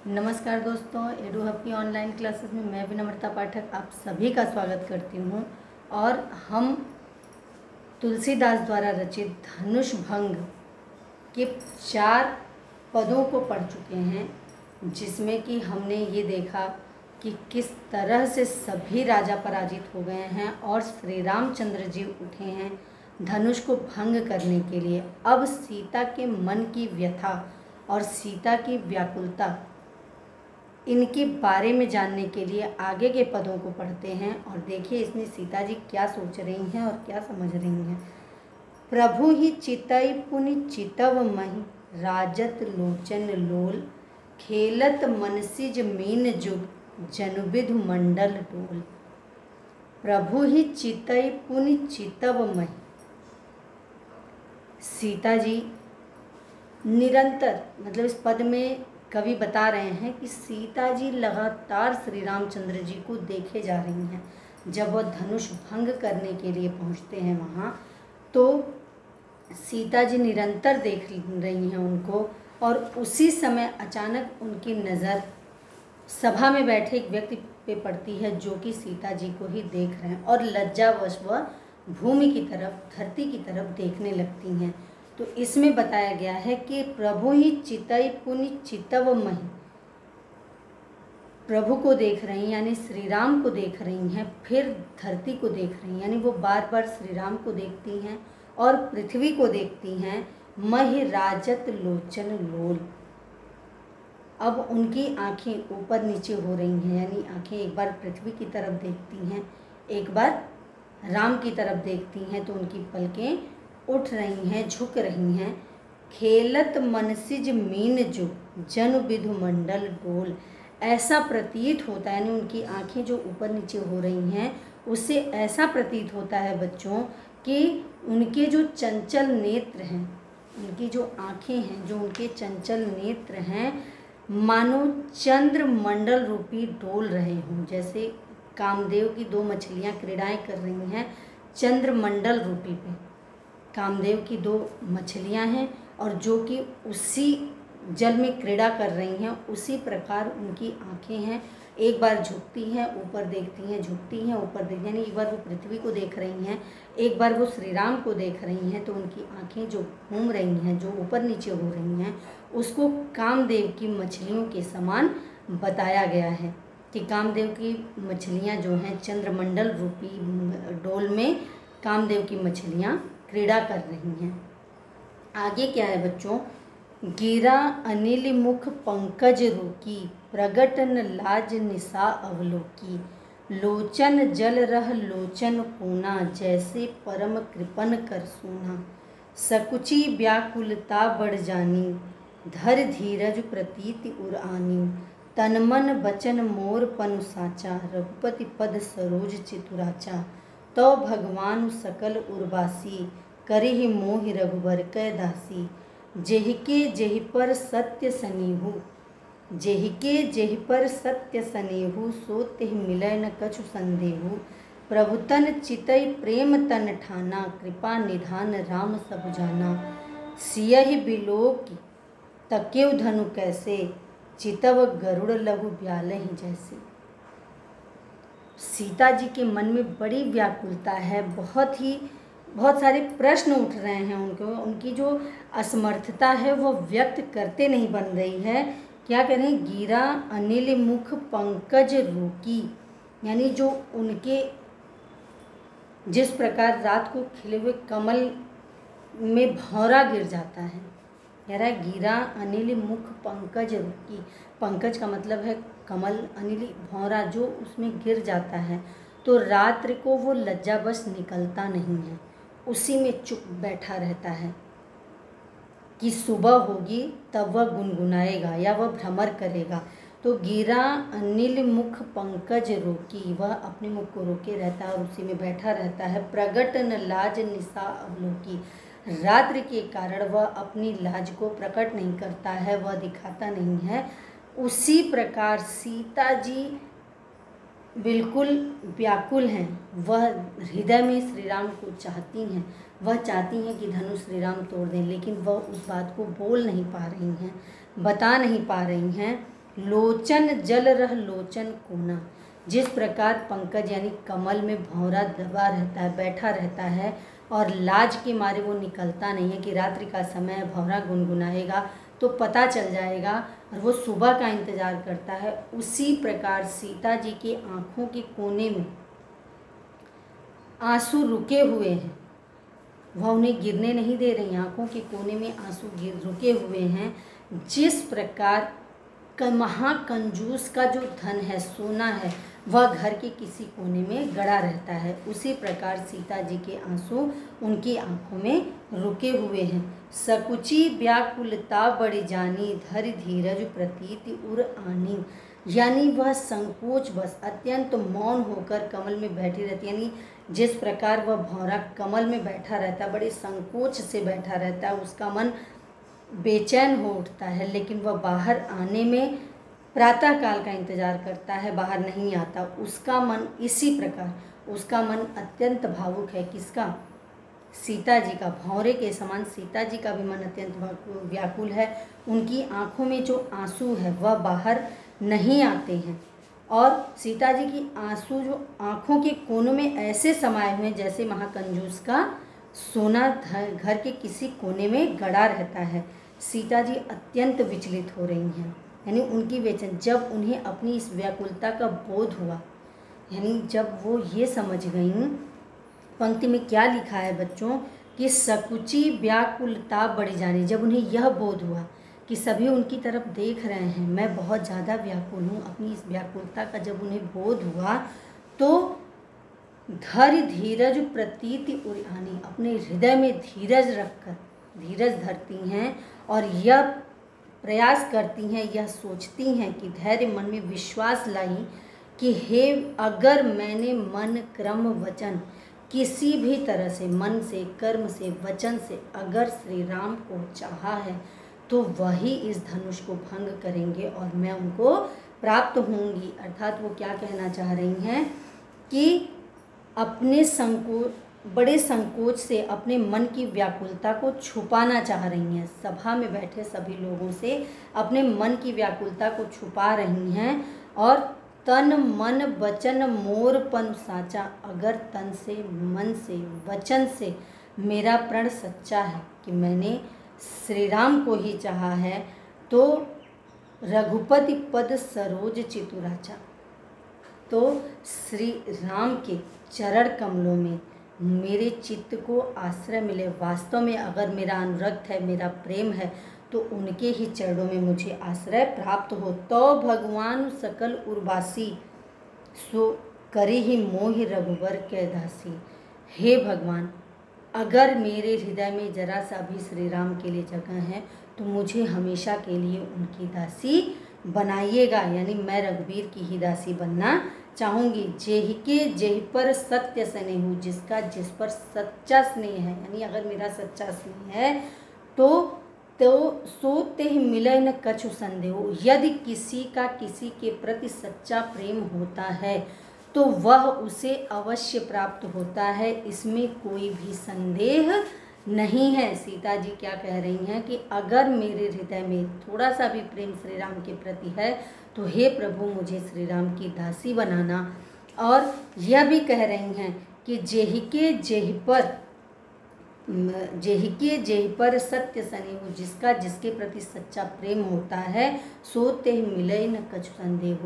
नमस्कार दोस्तों, edu hub की ऑनलाइन क्लासेस में मैं भी नम्रता पाठक आप सभी का स्वागत करती हूँ। और हम तुलसीदास द्वारा रचित धनुष भंग के 4 पदों को पढ़ चुके हैं, जिसमें कि हमने ये देखा कि किस तरह से सभी राजा पराजित हो गए हैं और श्री रामचंद्र जी उठे हैं धनुष को भंग करने के लिए। अब सीता के मन की व्यथा और सीता की व्याकुलता, इनके बारे में जानने के लिए आगे के पदों को पढ़ते हैं और देखिए इसमें सीता जी क्या सोच रही हैं और क्या समझ रही हैं। प्रभु ही चितई पुनि चितव महि, राजत लोचन लोल, खेलत मनसिज मीन जुग, जनुबिधु मंडल डोल। प्रभु ही चितई पुनि चितव महि, सीता जी निरंतर, मतलब इस पद में कवि बता रहे हैं कि सीता जी लगातार श्री रामचंद्र जी को देखे जा रही हैं। जब वह धनुष भंग करने के लिए पहुंचते हैं वहाँ, तो सीता जी निरंतर देख रही हैं उनको। और उसी समय अचानक उनकी नज़र सभा में बैठे एक व्यक्ति पे पड़ती है, जो कि सीता जी को ही देख रहे हैं और लज्जावश वह भूमि की तरफ, धरती की तरफ देखने लगती हैं। तो इसमें बताया गया है कि प्रभु ही चितई पुनि चितव महि, प्रभु को देख रही हैं यानी श्री राम को देख रही हैं, फिर धरती को देख रही हैं यानी वो बार बार श्री राम को देखती हैं और पृथ्वी को देखती हैं। महि राजत लोचन लोल, अब उनकी आंखें ऊपर नीचे हो रही हैं, यानी आंखें एक बार पृथ्वी की तरफ देखती हैं, एक बार राम की तरफ देखती हैं, तो उनकी पलकें उठ रही हैं, झुक रही हैं। खेलत मनसिज मीन जुग, जन विधु मंडल डोल, ऐसा प्रतीत होता है, यानी उनकी आंखें जो ऊपर नीचे हो रही हैं उससे ऐसा प्रतीत होता है बच्चों कि उनके जो चंचल नेत्र हैं, उनकी जो आंखें हैं, जो उनके चंचल नेत्र हैं, मानो चंद्र मंडल रूपी डोल रहे हों। जैसे कामदेव की 2 मछलियाँ क्रीड़ाएँ कर रही हैं चंद्र मंडल रूपी पे, कामदेव की 2 मछलियाँ हैं और जो कि उसी जल में क्रीड़ा कर रही हैं, उसी प्रकार उनकी आंखें हैं। एक बार झुकती हैं, ऊपर देखती हैं, झुकती हैं, ऊपर देखती हैं, यानी एक बार वो पृथ्वी को देख रही हैं, एक बार वो श्री राम को देख रही हैं। तो उनकी आंखें जो घूम रही हैं, जो ऊपर नीचे हो रही हैं, उसको कामदेव की मछलियों के समान बताया गया है कि कामदेव की मछलियाँ जो हैं चंद्रमंडल रूपी डोल में कामदेव की मछलियाँ क्रीड़ा कर रही हैं। आगे क्या है बच्चों, गिरा अनिल मुख पंकज रोकी, प्रगटन लाज निशा अवलोकी, लोचन जल रह लोचन कोना, जैसे परम कृपन कर सोना, सकुची व्याकुलता बढ़ जानी, धर धीरज प्रतीति उरानी, तनमन बचन मोर पनु साचा, रघुपति पद सरोज चितुराचा, तो भगवान सकल उर्वासी, करिहि मोहि रघुबर कै दासी, जेहिके जेहि पर सत्य सनेहु, जेहिके जेहि पर सत्य सनेहु, सो तिह मिलै न कछु संदेहु, प्रभु तन चितई प्रेम तन ठाना, कृपा निधान राम सब जाना, सियहि बिलोक तकेउ धनु कैसे, चितव गरुड़ लहु ब्यालहि जैसे। सीता जी के मन में बड़ी व्याकुलता है, बहुत सारे प्रश्न उठ रहे हैं उनको, उनकी जो असमर्थता है वो व्यक्त करते नहीं बन रही है। क्या कह रहे हैं, गिरा अनिल मुख पंकज रोकी, यानी जो उनके जिस प्रकार रात को खिले हुए कमल में भौरा गिर जाता है, कह रहा है गिरा अनिल मुख पंकज रोकी, पंकज का मतलब है कमल, अनिल भौरा जो उसमें गिर जाता है, तो रात्रि को वो लज्जावश निकलता नहीं है, उसी में चुप बैठा रहता है कि सुबह होगी तब वह गुनगुनाएगा या वह भ्रमर करेगा। तो गिरा अनिल मुख पंकज रोकी, वह अपने मुख को रोके रहता है और उसी में बैठा रहता है। प्रगटन लाज निशा अवलोकी, रात्रि के कारण वह अपनी लाज को प्रकट नहीं करता है, वह दिखाता नहीं है। उसी प्रकार सीता जी बिल्कुल व्याकुल हैं, वह हृदय में श्री राम को चाहती हैं, वह चाहती हैं कि धनुष श्री राम तोड़ दें, लेकिन वह उस बात को बोल नहीं पा रही हैं, बता नहीं पा रही हैं। लोचन जल रह लोचन कोना। जिस प्रकार पंकज यानी कमल में भंवरा दबा रहता है, बैठा रहता है और लाज के मारे वो निकलता नहीं है कि रात्रि का समय भंवरा गुनगुनाएगा तो पता चल जाएगा और वो सुबह का इंतज़ार करता है, उसी प्रकार सीता जी की आँखों के कोने में आंसू रुके हुए हैं। वह उन्हें गिरने नहीं दे रही, आँखों के कोने में आंसू रुके हुए हैं। जिस प्रकार महाकंजूस का जो धन है, सोना है, वह घर के किसी कोने में गड़ा रहता है, उसी प्रकार सीता जी के आंसू उनकी आंखों में रुके हुए हैं। सकुची व्याकुलता बड़ी जानी, धर धीरज प्रतीति उर आनी। यानी वह संकोच बस अत्यंत मौन होकर कमल में बैठी रहती, यानी जिस प्रकार वह भंवरा कमल में बैठा रहता है, बड़े संकोच से बैठा रहता है, उसका मन बेचैन हो उठता है, लेकिन वह बाहर आने में प्रातःकाल का इंतजार करता है, बाहर नहीं आता। उसका मन इसी प्रकार, उसका मन अत्यंत भावुक है। किसका? सीता जी का। भंवरे के समान सीता जी का भी मन अत्यंत व्याकुल है। उनकी आंखों में जो आंसू है वह बाहर नहीं आते हैं और सीता जी की आंसू जो आंखों के कोनों में ऐसे समाये हुए हैं जैसे महाकंजूस का सोना घर के किसी कोने में गड़ा रहता है। सीता जी अत्यंत विचलित हो रही हैं, यानी उनकी बेचैन, जब उन्हें अपनी इस व्याकुलता का बोध हुआ, यानी जब वो ये समझ गईं, पंक्ति में क्या लिखा है बच्चों कि सकुची व्याकुलता बढ़ी जानी, जब उन्हें यह बोध हुआ कि सभी उनकी तरफ देख रहे हैं, मैं बहुत ज़्यादा व्याकुल हूँ, अपनी इस व्याकुलता का जब उन्हें बोध हुआ तो धर धीरज प्रतीति उरियानी, अपने हृदय में धीरज रखकर धीरज धरती हैं और यह प्रयास करती हैं, यह सोचती हैं कि धैर्य मन में विश्वास लाई कि हे, अगर मैंने मन क्रम वचन किसी भी तरह से, मन से, कर्म से, वचन से अगर श्री राम को चाहा है तो वही इस धनुष को भंग करेंगे और मैं उनको प्राप्त होंगी। अर्थात वो क्या कहना चाह रही हैं कि अपने बड़े संकोच से अपने मन की व्याकुलता को छुपाना चाह रही हैं। सभा में बैठे सभी लोगों से अपने मन की व्याकुलता को छुपा रही हैं और तन मन वचन मोरपन साचा, अगर तन से, मन से, वचन से मेरा प्रण सच्चा है कि मैंने श्री राम को ही चाहा है तो रघुपति पद सरोज चितुराचा, तो श्री राम के चरण कमलों में मेरे चित्त को आश्रय मिले। वास्तव में अगर मेरा अनुरक्त है, मेरा प्रेम है तो उनके ही चरणों में मुझे आश्रय प्राप्त हो। तो भगवान सकल उर्वासी सो करे ही मोहि रघुवर के दासी। हे भगवान, अगर मेरे हृदय में जरा सा भी श्री राम के लिए जगह है तो मुझे हमेशा के लिए उनकी दासी बनाइएगा, यानी मैं रघुवीर की ही दासी बनना चाहूँगी। जेहि के जेहि पर सत्य स्नेह, जिसका जिस पर सच्चा स्नेह है, यानी अगर मेरा सच्चा स्नेह है तो सो तेह मिलय न कछु संदेह। यदि किसी का किसी के प्रति सच्चा प्रेम होता है तो वह उसे अवश्य प्राप्त होता है, इसमें कोई भी संदेह नहीं है। सीता जी क्या कह रही हैं कि अगर मेरे हृदय में थोड़ा सा भी प्रेम श्री राम के प्रति है तो हे प्रभु, मुझे श्री राम की दासी बनाना। और यह भी कह रही हैं कि जेहि के जेहि पर सत्य स्नेह, जिसका जिसके प्रति सच्चा प्रेम होता है सो तेह मिलय न कछु संदेह,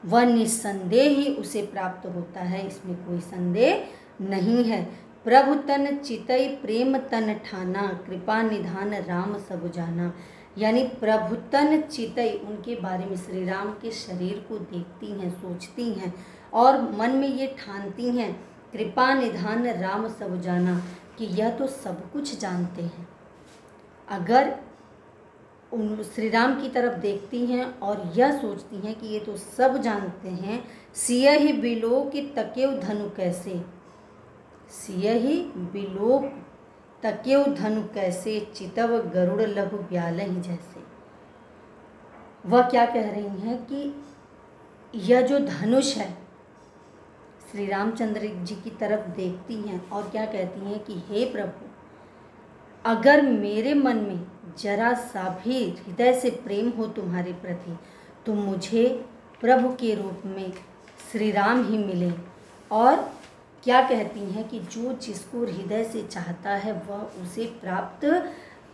वह निस्संदेह ही उसे प्राप्त होता है, इसमें कोई संदेह नहीं है। प्रभु तन चितई प्रेम तन ठाना, कृपा निधान राम सब जाना। यानी प्रभु तन चितई, उनके बारे में श्री राम के शरीर को देखती हैं, सोचती हैं और मन में ये ठानती हैं, कृपा निधान राम सब जाना, कि यह तो सब कुछ जानते हैं। अगर उन श्री राम की तरफ देखती हैं और यह सोचती हैं कि ये तो सब जानते हैं, सियहि बिलोक तकेव धनु कैसे, सियहि बिलोक तकेव धनु कैसे, चितव गरुड़ लघु ब्यालहि जैसे। वह क्या कह रही हैं कि यह जो धनुष है, श्री रामचंद्र जी की तरफ देखती हैं और क्या कहती हैं कि हे प्रभु, अगर मेरे मन में जरा सा भी हृदय से प्रेम हो तुम्हारे प्रति तो मुझे प्रभु के रूप में श्री राम ही मिले। और क्या कहती हैं कि जो जिसको हृदय से चाहता है वह उसे प्राप्त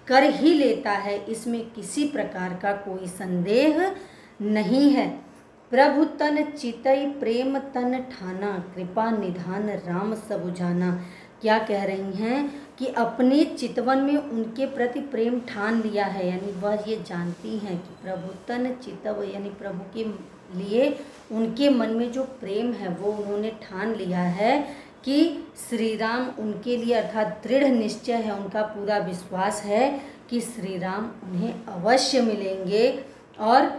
कर ही लेता है, इसमें किसी प्रकार का कोई संदेह नहीं है। प्रभु तन चितई प्रेम तन ठाना, कृपा निधान राम सब जाना। क्या कह रही हैं कि अपने चितवन में उनके प्रति प्रेम ठान लिया है, यानी वह ये जानती हैं कि प्रभु तन चितव यानी प्रभु के लिए उनके मन में जो प्रेम है वो उन्होंने ठान लिया है कि श्री राम उनके लिए, अर्थात दृढ़ निश्चय है, उनका पूरा विश्वास है कि श्री राम उन्हें अवश्य मिलेंगे और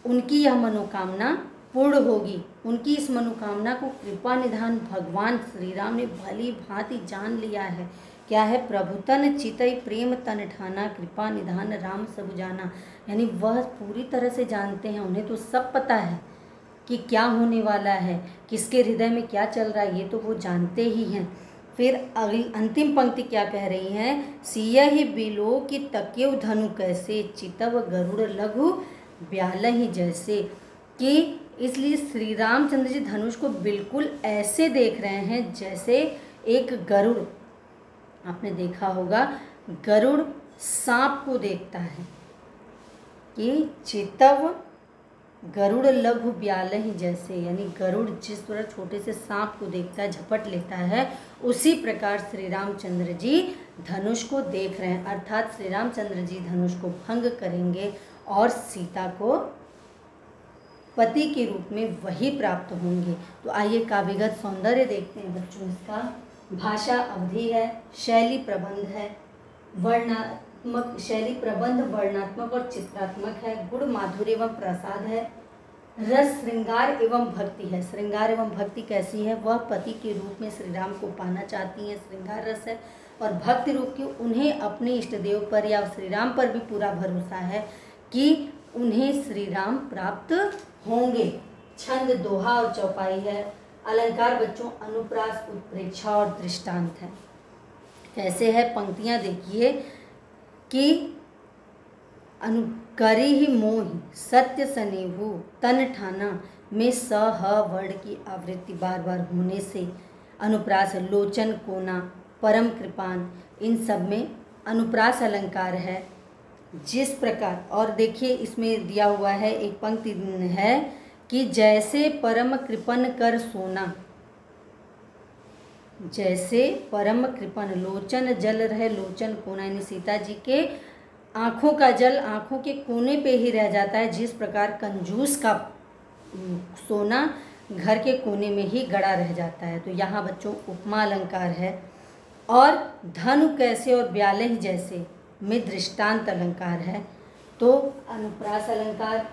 उनकी यह मनोकामना पूर्ण होगी। उनकी इस मनोकामना को कृपा निधान भगवान श्री राम ने भली भांति जान लिया है। क्या है? प्रभु तन चितई प्रेम तन ठाना, कृपा निधान राम सब जाना। यानी वह पूरी तरह से जानते हैं, उन्हें तो सब पता है कि क्या होने वाला है, किसके हृदय में क्या चल रहा है, ये तो वो जानते ही हैं। फिर अगली अंतिम पंक्ति क्या कह रही हैं? सियहि बिलो कि तकेउ धनु कैसे, चितव गरुड़ लघु ब्यालहि जैसे। कि इसलिए श्री रामचंद्र जी धनुष को बिल्कुल ऐसे देख रहे हैं जैसे एक गरुड़, आपने देखा होगा गरुड़ सांप को देखता है, कि चितव गरुड़ लघु ब्यालहि जैसे, यानी गरुड़ जिस तरह छोटे से सांप को देखता है, झपट लेता है, उसी प्रकार श्री रामचंद्र जी धनुष को देख रहे हैं। अर्थात श्री रामचंद्र जी धनुष को भंग करेंगे और सीता को पति के रूप में वही प्राप्त होंगे। तो आइए काव्यगत सौंदर्य देखते हैं बच्चों। इसका भाषा अवधि है, शैली प्रबंध है, वर्णात्मक शैली प्रबंध वर्णात्मक और चित्रात्मक है, गुण माधुर्य एवं प्रसाद है, रस श्रृंगार एवं भक्ति है। श्रृंगार एवं भक्ति कैसी है? वह पति के रूप में श्री राम को पाना चाहती हैं, श्रृंगार रस है। और भक्ति रूप की उन्हें अपने इष्ट देव पर या श्री राम पर भी पूरा भरोसा है कि उन्हें श्री राम प्राप्त होंगे। छंद दोहा और चौपाई है। अलंकार बच्चों अनुप्रास उत्प्रेक्षा और दृष्टांत है। कैसे है? पंक्तियां देखिए कि अनुकरी ही मोहि सत्य सनेहु तन ठाना में स ह वर्ण की आवृत्ति बार बार होने से अनुप्रास, लोचन कोना, परम कृपान, इन सब में अनुप्रास अलंकार है। जिस प्रकार, और देखिए इसमें दिया हुआ है एक पंक्ति है कि जैसे परम कृपन कर सोना, जैसे परम कृपन, लोचन जल रहे लोचन कोना, यानी सीता जी के आँखों का जल आँखों के कोने पे ही रह जाता है। जिस प्रकार कंजूस का सोना घर के कोने में ही गड़ा रह जाता है। तो यहाँ बच्चों उपमा अलंकार है। और धनु कैसे और ब्यालहि जैसे में दृष्टांत अलंकार है। तो अनुप्रास अलंकार,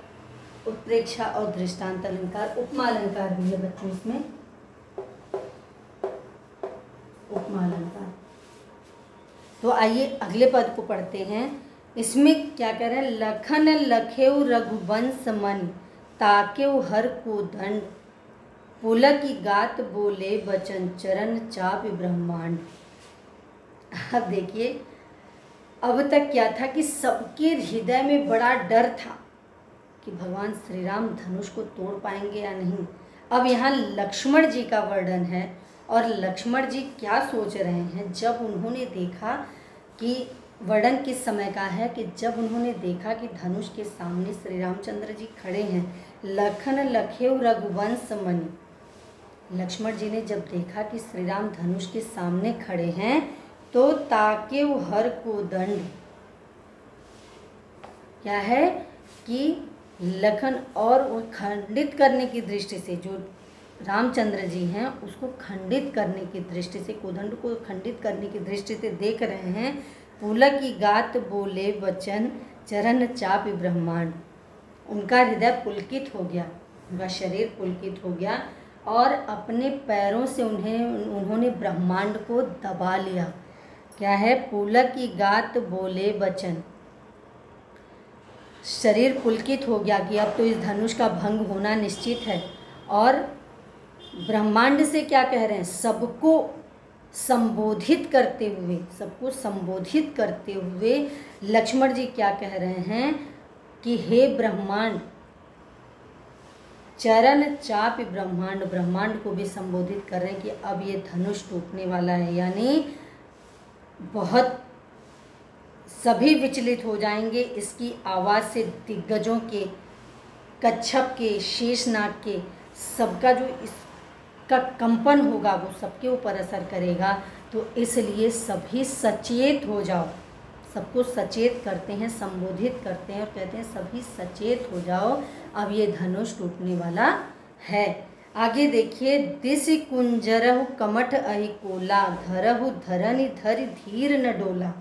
उत्प्रेक्षा और दृष्टांत अलंकार, उपमा अलंकार भी है बच्चों इसमें, उपमा अलंकार। तो आइए अगले पद को पढ़ते हैं। इसमें क्या कह रहे हैं? लखन लखेउ रघुवंश मन, ताकेउ हर को दंड, पुलक गात बोले बचन, चरण चाप ब्रह्मांड। अब देखिए, अब तक क्या था कि सबके हृदय में बड़ा डर था कि भगवान श्री राम धनुष को तोड़ पाएंगे या नहीं। अब यहाँ लक्ष्मण जी का वर्णन है और लक्ष्मण जी क्या सोच रहे हैं जब उन्होंने देखा कि, वर्णन किस समय का है कि जब उन्होंने देखा कि धनुष के सामने श्री रामचंद्र जी खड़े हैं। लखन लखेउ रघुवंश मणि, लक्ष्मण जी ने जब देखा कि श्री राम धनुष के सामने खड़े हैं तो ताकेउ हर को दंड, क्या है कि लखन और खंडित करने की दृष्टि से, जो रामचंद्र जी हैं उसको खंडित करने की दृष्टि से, कोदंड को खंडित करने की दृष्टि से देख रहे हैं। पुलक गात बोले वचन, चरण चाप ब्रह्मांड, उनका हृदय पुलकित हो गया, उनका शरीर पुलकित हो गया और अपने पैरों से उन्होंने ब्रह्मांड को दबा लिया। क्या है? पुलक गात बोले वचन, शरीर पुलकित हो गया कि अब तो इस धनुष का भंग होना निश्चित है। और ब्रह्मांड से क्या कह रहे हैं? सबको संबोधित करते हुए, सबको संबोधित करते हुए लक्ष्मण जी क्या कह रहे हैं कि हे ब्रह्मांड, चरण चाप ब्रह्मांड, ब्रह्मांड को भी संबोधित कर रहे हैं कि अब ये धनुष टूटने वाला है, यानी बहुत सभी विचलित हो जाएंगे इसकी आवाज़ से। दिग्गजों के, कच्छप के, शेषनाग के, सबका जो इसका कंपन होगा वो सबके ऊपर असर करेगा। तो इसलिए सभी सचेत हो जाओ, सबको सचेत करते हैं, संबोधित करते हैं और कहते हैं सभी सचेत हो जाओ, अब ये धनुष टूटने वाला है। आगे देखिए, दिस कुंजरहु कमठ अहि कोला, धरहु धरनि धरि धीर न डोला,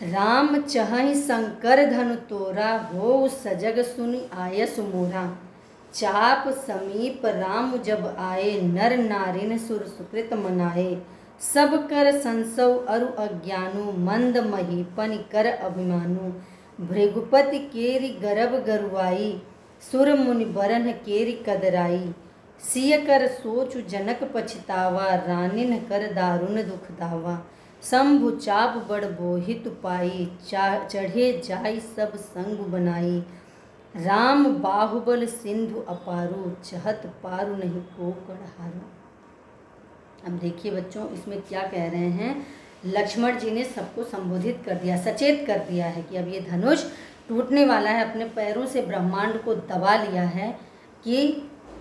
राम चहहि शंकर धनु तोरा, हो सजग सुनि आयस मोरा, चाप समीप राम जब आए, नर नारिन सुर सुकृत मनाए, सब कर संसव अरु अज्ञानु, मंद महीपन कर अभिमानु, भृगुपति केरि गर्भ गरुआई, सुर मुनि बरन केरि कदराई, सिय कर सोचु जनक पछतावा, रानिन कर दारुण दुख दावा, शंभु चाप बड़ बोहित पाई, चढ़े जाई सब संग बनाई, राम बाहुबल सिंधु अपारू, चहत पारु नहीं को कड़हारू। अब देखिए बच्चों, इसमें क्या कह रहे हैं, लक्ष्मण जी ने सबको संबोधित कर दिया, सचेत कर दिया है कि अब ये धनुष टूटने वाला है। अपने पैरों से ब्रह्मांड को दबा लिया है कि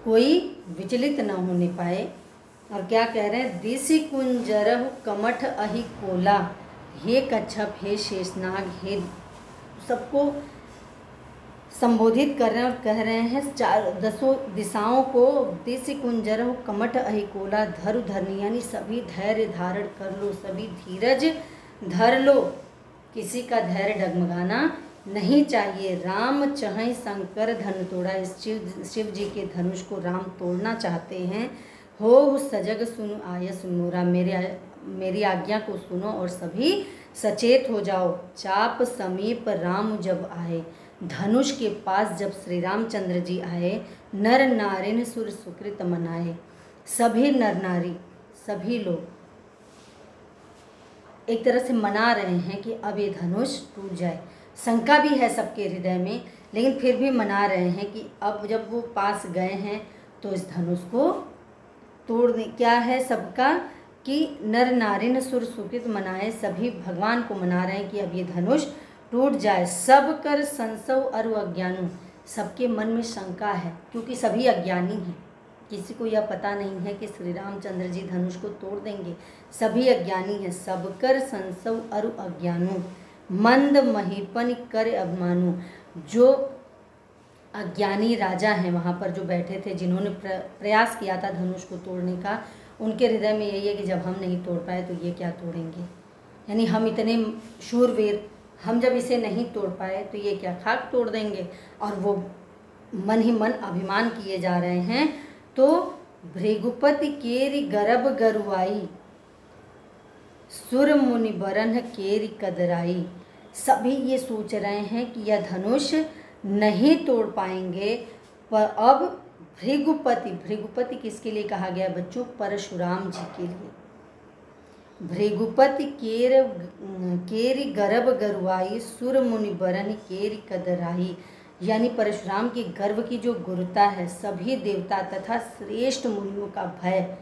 कोई विचलित न होने पाए। और क्या कह रहे हैं, दिसि कुंजरहु कमठ अहि कोला, हे कच्छप, हे शेषनाग, हे, सबको संबोधित कर रहे हैं और कह रहे हैं दसों दिशाओं को, दिसि कुंजरहु कमठ अहि कोला, धरु धरनी, यानी सभी धैर्य धारण कर लो, सभी धीरज धर लो, किसी का धैर्य डगमगाना नहीं चाहिए। राम चहई शंकर धनु तोड़ा, इस शिव जी के धनुष को राम तोड़ना चाहते हैं। हो सजग सुनो आयस मोरा, मेरी आज्ञा को सुनो और सभी सचेत हो जाओ। चाप समीप राम जब आए, धनुष के पास जब श्री रामचंद्र जी आए, नर नारिन सुर सुकृत मनाए, सभी नर नारी, सभी लोग एक तरह से मना रहे हैं कि अब ये धनुष टूट जाए। शंका भी है सबके हृदय में, लेकिन फिर भी मना रहे हैं कि अब जब वो पास गए हैं तो इस धनुष को तोड़ दें। क्या है सबका कि नर नारिन सुर सुकृत मनाए, सभी भगवान को मना रहे हैं कि अब ये धनुष टूट जाए। सब कर संसव अरु अज्ञानु, सबके मन में शंका है क्योंकि सभी अज्ञानी हैं, किसी को यह पता नहीं है कि श्री रामचंद्र जी धनुष को तोड़ देंगे, सभी अज्ञानी हैं। सब कर संसव अरु अज्ञानु, मंद महीपन कर अभिमानु, जो अज्ञानी राजा हैं वहाँ पर जो बैठे थे, जिन्होंने प्रयास किया था धनुष को तोड़ने का, उनके हृदय में यही है कि जब हम नहीं तोड़ पाए तो ये क्या तोड़ेंगे, यानी हम इतने शूरवीर, हम जब इसे नहीं तोड़ पाए तो ये क्या खाक तोड़ देंगे। और वो मन ही मन अभिमान किए जा रहे हैं। तो भृगुपति केरी गर्भ गरुआई, सुर मुनि बरन केरी कदराई, सभी ये सोच रहे हैं कि यह धनुष नहीं तोड़ पाएंगे। पर अब भृगुपति, भृगुपति किसके लिए कहा गया बच्चों, परशुराम जी के लिए। भृगुपति केरी गर्भ गरुआई, सुर मुनि बरन केरी कदराई, यानी परशुराम के गर्भ की जो गुरुता है, सभी देवता तथा श्रेष्ठ मुनियों का भय,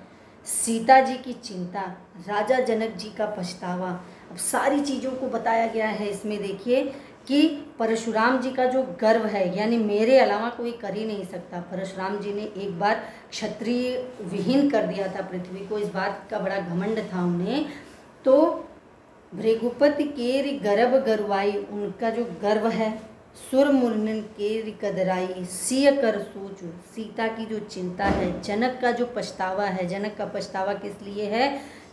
सीता जी की चिंता, राजा जनक जी का पछतावा, अब सारी चीज़ों को बताया गया है इसमें। देखिए कि परशुराम जी का जो गर्व है, यानी मेरे अलावा कोई कर ही नहीं सकता। परशुराम जी ने एक बार क्षत्रिय विहीन कर दिया था पृथ्वी को, इस बात का बड़ा घमंड था उन्हें। तो भृगुपति केरी गर्भ गरुआई, उनका जो गर्व है, सुर मुनि केरी कदराई, सिय कर सोचू, सीता की जो चिंता है, जनक का जो पछतावा है, जनक का पछतावा किस लिए है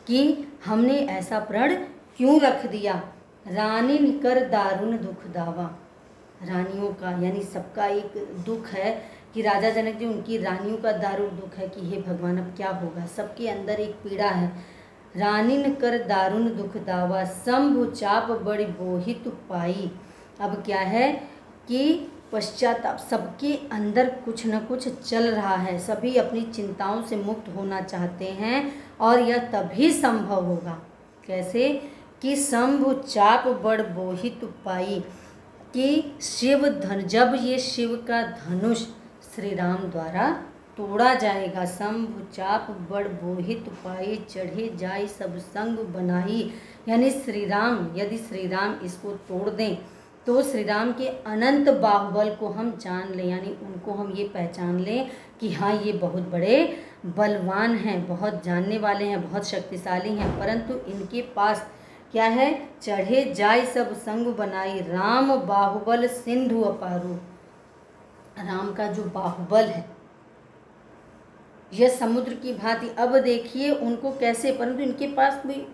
कि हमने ऐसा प्रण क्यों रख दिया। रानी निकर दारुण दुख दावा, रानियों का यानी सबका एक दुख है कि राजा जनक जी, उनकी रानियों का दारुण दुख है कि हे भगवान अब क्या होगा, सबके अंदर एक पीड़ा है। रानी निकर दारुण दुख दावा, शंभु चाप बड़ी बोहित पाई, अब क्या है कि पश्चाताप, सबके अंदर कुछ न कुछ चल रहा है, सभी अपनी चिंताओं से मुक्त होना चाहते हैं और यह तभी संभव होगा। कैसे कि शंभु चाप बड़ बोहित पाई, कि शिव धन, जब ये शिव का धनुष श्री राम द्वारा तोड़ा जाएगा। शंभु चाप बड़ बोहित पाई, चढ़े जाय सब संग बनाई। यानी श्री राम, यदि श्री राम इसको तोड़ दें तो श्री राम के अनंत बाहुबल को हम जान लें, यानी उनको हम ये पहचान लें कि हाँ ये बहुत बड़े बलवान हैं, बहुत जानने वाले हैं, बहुत शक्तिशाली हैं। परंतु इनके पास क्या है? चढ़े जाय सब संग बनाई, राम बाहुबल सिंधु अपारू। राम का जो बाहुबल है यह समुद्र की भांति। अब देखिए उनको कैसे, परंतु इनके पास भी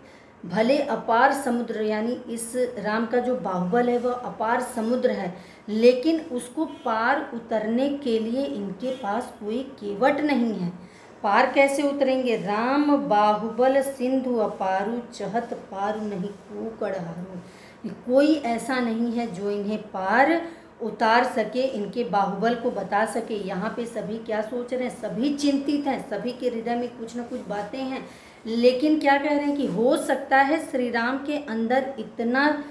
भले अपार समुद्र, यानी इस राम का जो बाहुबल है वह अपार समुद्र है, लेकिन उसको पार उतरने के लिए इनके पास कोई केवट नहीं है। पार कैसे उतरेंगे? राम बाहुबल सिंधु अपारू, चहत पार नहीं कूकड़ हारू। कोई ऐसा नहीं है जो इन्हें पार उतार सके, इनके बाहुबल को बता सके। यहाँ पे सभी क्या सोच रहे हैं? सभी चिंतित हैं, सभी के हृदय में कुछ न कुछ बातें हैं, लेकिन क्या कह रहे हैं कि हो सकता है श्री राम के अंदर इतना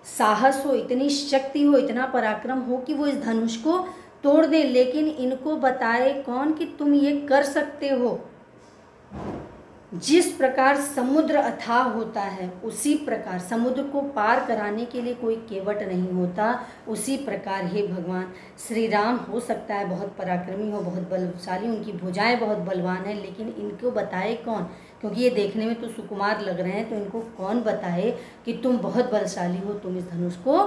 साहस हो, इतनी शक्ति हो, इतना पराक्रम हो कि वो इस धनुष को तोड़ दें। लेकिन इनको बताए कौन कि तुम ये कर सकते हो? जिस प्रकार समुद्र अथाह होता है उसी प्रकार समुद्र को पार कराने के लिए कोई केवट नहीं होता। उसी प्रकार हे भगवान श्री राम हो सकता है बहुत पराक्रमी हो, बहुत बलशाली, उनकी भुजाएं बहुत बलवान हैं, लेकिन इनको बताए कौन? क्योंकि ये देखने में तो सुकुमार लग रहे हैं, तो इनको कौन बताए कि तुम बहुत बलशाली हो, तुम इस धनुष को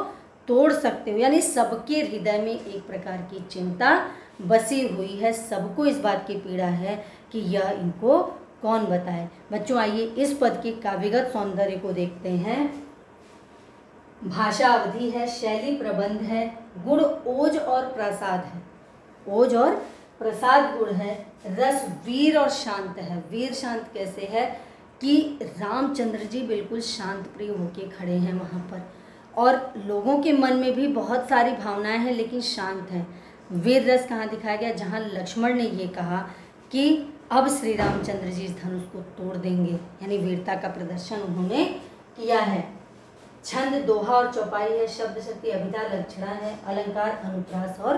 तोड़ सकते हो। यानी सबके हृदय में एक प्रकार की चिंता बसी हुई है, सबको इस बात की पीड़ा है कि यह इनको कौन बताए। बच्चों आइए इस पद के काव्यगत सौंदर्य को देखते हैं। भाषा अवधि है, शैली प्रबंध है, गुण ओज और प्रसाद है। ओज और प्रसाद गुण है, रस वीर और शांत है। वीर शांत कैसे है कि रामचंद्र जी बिल्कुल शांत प्रिय होके खड़े हैं वहाँ पर, और लोगों के मन में भी बहुत सारी भावनाएं हैं लेकिन शांत हैं। वीर रस कहाँ दिखाया गया? जहाँ लक्ष्मण ने ये कहा कि अब श्री रामचंद्र जी इस धनुष को तोड़ देंगे, यानी वीरता का प्रदर्शन उन्होंने किया है। छंद दोहा और चौपाई है, शब्द शक्ति अभिधा लक्षणा है, अलंकार अनुप्रास और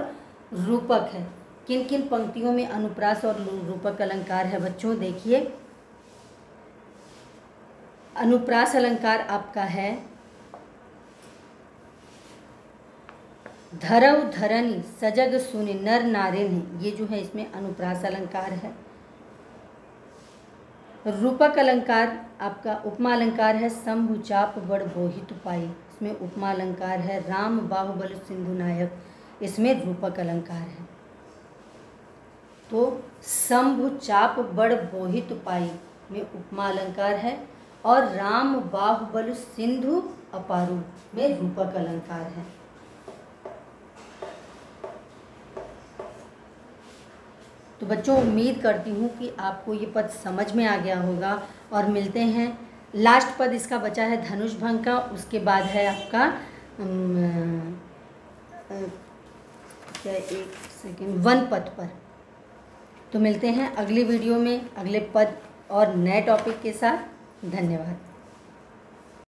रूपक है। किन किन पंक्तियों में अनुप्रास और रूपक अलंकार है बच्चों? देखिए अनुप्रास अलंकार आपका है धरव धरनी सजग सुनि नर नारिन, ये जो है इसमें अनुप्रास अलंकार है। रूपक अलंकार आपका उपमा अलंकार है, शंभु चाप बड़ बोहित पाई, इसमें उपमा अलंकार है। राम बाहुबल सिंधु नायक, इसमें रूपक अलंकार है। तो शंभु चाप बड़ बोहित पाई में उपमा अलंकार है, और राम बाहुबल सिंधु अपारू में रूपक अलंकार है। तो बच्चों उम्मीद करती हूँ कि आपको ये पद समझ में आ गया होगा, और मिलते हैं लास्ट पद इसका बचा है धनुष भंग का, उसके बाद है आपका क्या एक सेकेंड वन पद पर। तो मिलते हैं अगली वीडियो में अगले पद और नए टॉपिक के साथ। धन्यवाद।